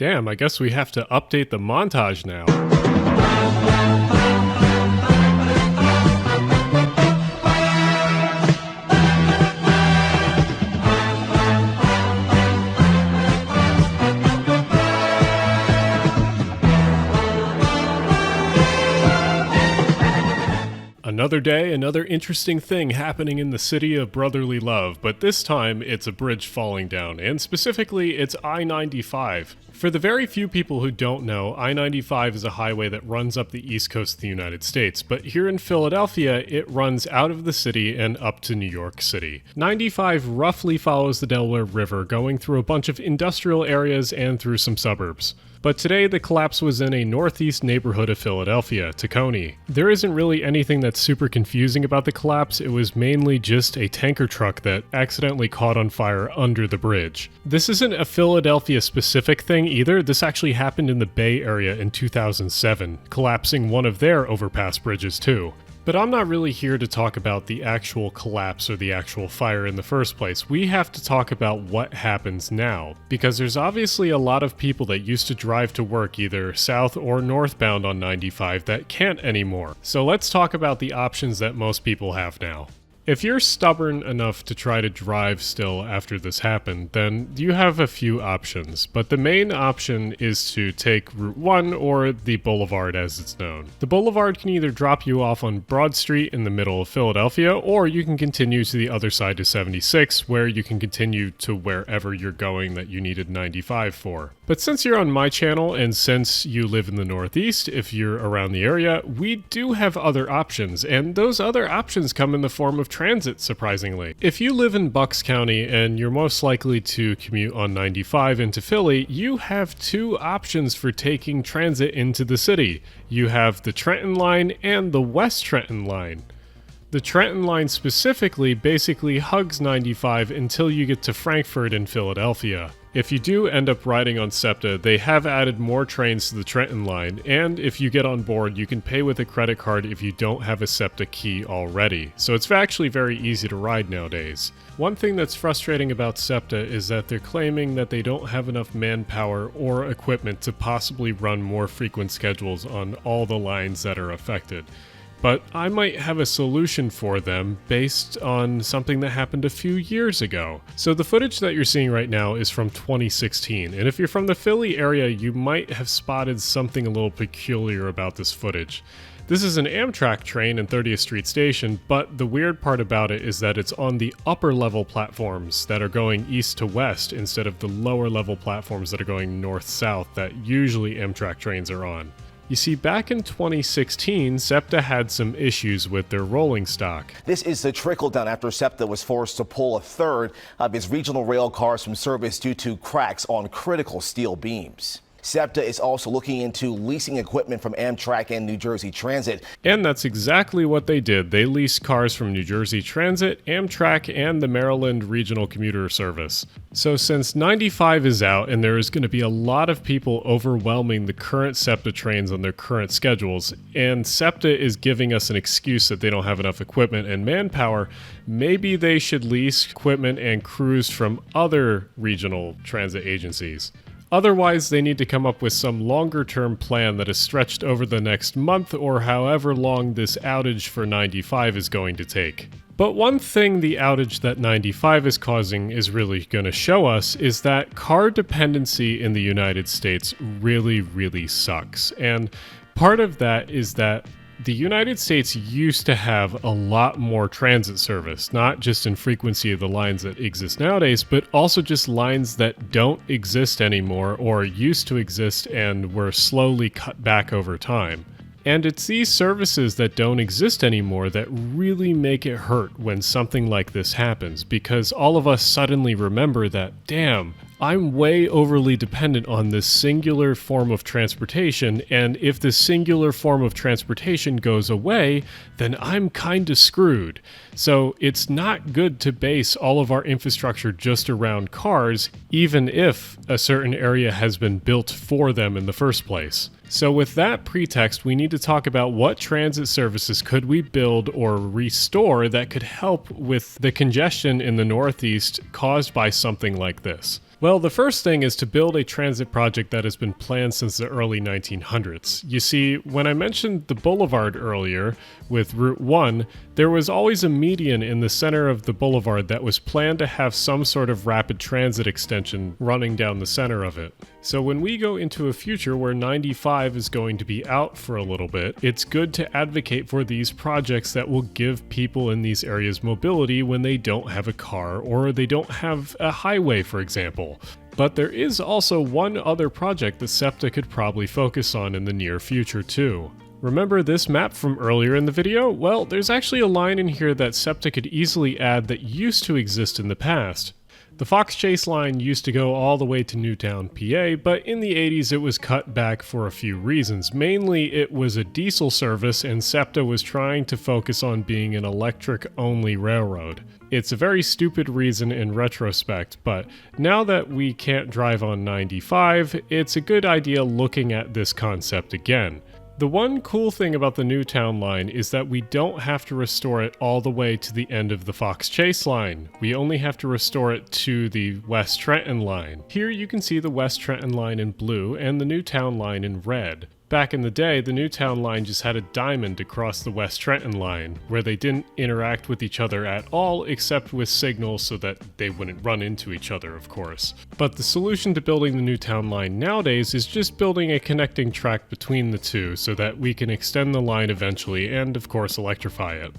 Damn, I guess we have to update the montage now. Another day, another interesting thing happening in the city of brotherly love, but this time it's a bridge falling down, and specifically it's I95. For the very few people who don't know, I95 is a highway that runs up the east coast of the United States, but here in Philadelphia it runs out of the city and up to New York City. 95 roughly follows the Delaware River, going through a bunch of industrial areas and through some suburbs. But today the collapse was in a northeast neighborhood of Philadelphia, Tacony. There isn't really anything that's super confusing about the collapse, it was mainly just a tanker truck that accidentally caught on fire under the bridge. This isn't a Philadelphia specific thing either, this actually happened in the Bay Area in 2007, collapsing one of their overpass bridges too. But I'm not really here to talk about the actual collapse or the actual fire in the first place. We have to talk about what happens now, because there's obviously a lot of people that used to drive to work either south or northbound on 95 that can't anymore. So let's talk about the options that most people have now. If you're stubborn enough to try to drive still after this happened, then you have a few options, but the main option is to take Route 1 or the Boulevard as it's known. The Boulevard can either drop you off on Broad Street in the middle of Philadelphia, or you can continue to the other side to 76, where you can continue to wherever you're going that you needed 95 for. But since you're on my channel, and since you live in the Northeast, if you're around the area, we do have other options, and those other options come in the form of transit, surprisingly. If you live in Bucks County and you're most likely to commute on 95 into Philly, you have two options for taking transit into the city. You have the Trenton Line and the West Trenton Line. The Trenton Line specifically basically hugs 95 until you get to Frankfort in Philadelphia. If you do end up riding on SEPTA, they have added more trains to the Trenton Line, and if you get on board, you can pay with a credit card if you don't have a SEPTA key already. So it's actually very easy to ride nowadays. One thing that's frustrating about SEPTA is that they're claiming that they don't have enough manpower or equipment to possibly run more frequent schedules on all the lines that are affected. But I might have a solution for them based on something that happened a few years ago. So the footage that you're seeing right now is from 2016, and if you're from the Philly area, you might have spotted something a little peculiar about this footage. This is an Amtrak train in 30th Street Station, but the weird part about it is that it's on the upper level platforms that are going east to west instead of the lower level platforms that are going north-south that usually Amtrak trains are on. You see, back in 2016, SEPTA had some issues with their rolling stock. This is the trickle down after SEPTA was forced to pull a third of its regional rail cars from service due to cracks on critical steel beams. SEPTA is also looking into leasing equipment from Amtrak and New Jersey Transit. And that's exactly what they did. They leased cars from New Jersey Transit, Amtrak, and the Maryland Regional Commuter Service. So since 95 is out and there is going to be a lot of people overwhelming the current SEPTA trains on their current schedules, and SEPTA is giving us an excuse that they don't have enough equipment and manpower, maybe they should lease equipment and crews from other regional transit agencies. Otherwise, they need to come up with some longer-term plan that is stretched over the next month or however long this outage for 95 is going to take. But one thing the outage that 95 is causing is really going to show us is that car dependency in the United States really sucks. And part of that is that the United States used to have a lot more transit service, not just in frequency of the lines that exist nowadays, but also just lines that don't exist anymore or used to exist and were slowly cut back over time. And it's these services that don't exist anymore that really make it hurt when something like this happens, because all of us suddenly remember that, damn, I'm way overly dependent on this singular form of transportation, and if this singular form of transportation goes away, then I'm kinda screwed. So it's not good to base all of our infrastructure just around cars, even if a certain area has been built for them in the first place. So with that pretext, we need to talk about what transit services could we build or restore that could help with the congestion in the Northeast caused by something like this. Well, the first thing is to build a transit project that has been planned since the early 1900s. You see, when I mentioned the boulevard earlier with Route 1, there was always a median in the center of the boulevard that was planned to have some sort of rapid transit extension running down the center of it. So when we go into a future where 95 is going to be out for a little bit, it's good to advocate for these projects that will give people in these areas mobility when they don't have a car or they don't have a highway, for example. But there is also one other project that SEPTA could probably focus on in the near future too. Remember this map from earlier in the video? Well, there's actually a line in here that SEPTA could easily add that used to exist in the past. The Fox Chase line used to go all the way to Newtown, PA, but in the 80s it was cut back for a few reasons. Mainly it was a diesel service and SEPTA was trying to focus on being an electric-only railroad. It's a very stupid reason in retrospect, but now that we can't drive on 95, it's a good idea looking at this concept again. The one cool thing about the Newtown line is that we don't have to restore it all the way to the end of the Fox Chase line. We only have to restore it to the West Trenton line. Here you can see the West Trenton line in blue and the Newtown line in red. Back in the day, the Newtown line just had a diamond across the West Trenton line, where they didn't interact with each other at all except with signals so that they wouldn't run into each other, of course. But the solution to building the Newtown line nowadays is just building a connecting track between the two so that we can extend the line eventually and, of course, electrify it.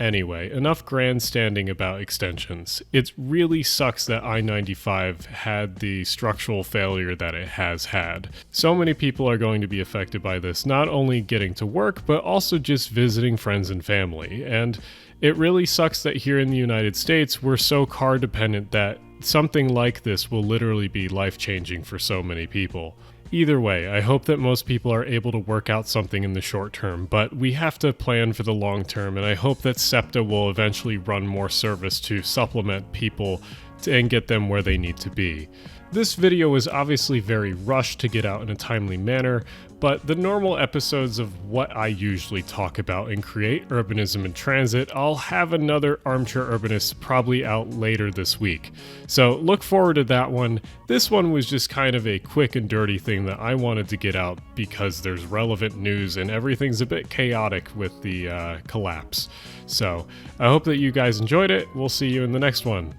Anyway, enough grandstanding about extensions. It really sucks that I-95 had the structural failure that it has had. So many people are going to be affected by this, not only getting to work, but also just visiting friends and family. And it really sucks that here in the United States, we're so car dependent that something like this will literally be life-changing for so many people. Either way, I hope that most people are able to work out something in the short term, but we have to plan for the long term, and I hope that SEPTA will eventually run more service to supplement people and get them where they need to be. This video was obviously very rushed to get out in a timely manner, but the normal episodes of what I usually talk about and create, urbanism and transit, I'll have another Armchair Urbanist probably out later this week. So look forward to that one. This one was just kind of a quick and dirty thing that I wanted to get out because there's relevant news and everything's a bit chaotic with the collapse. So I hope that you guys enjoyed it. We'll see you in the next one.